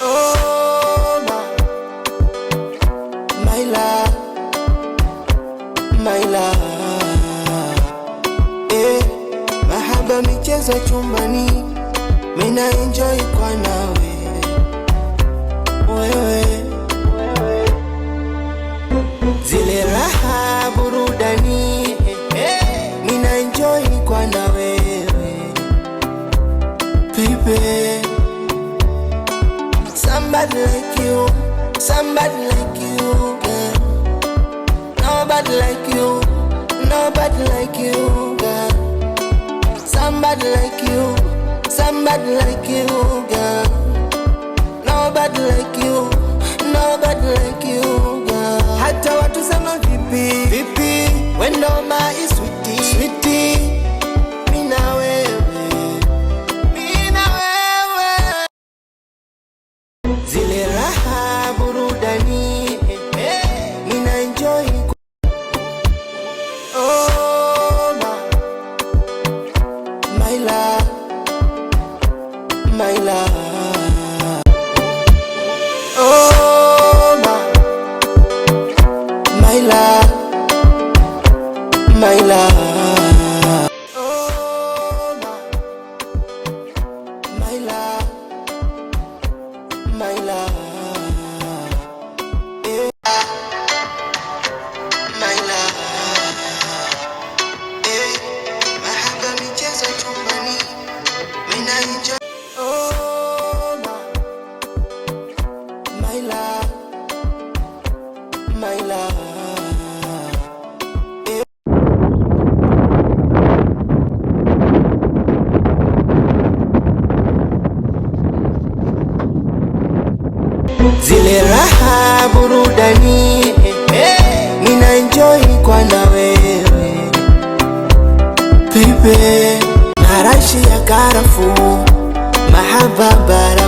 Oh, my love, my love. Mahaba michezo chumbani, mina enjoy kwa nawe wewe. Zile raha burudani, mina enjoy kwa na wewe baby. Somebody like you, somebody like you, girl. Nobody like you, nobody like you, girl. Somebody like you, somebody like you, girl. Nobody like you, nobody like you, girl. Hata watu sama vipi, vipi, wendo my sweetie, sweetie. Mina wewe, mina wewe. Zile raha burudani, mina enjoy. Oh, my love, my love. Oh, my love, my love. Oh, my love, my love. My love. Mahaba michezo chumbani, mina enjoy. Oh, my love, my love. Zile raha burudani, mina enjoy kwa na wewe baby. Marashi ya karafuu, mahaba bara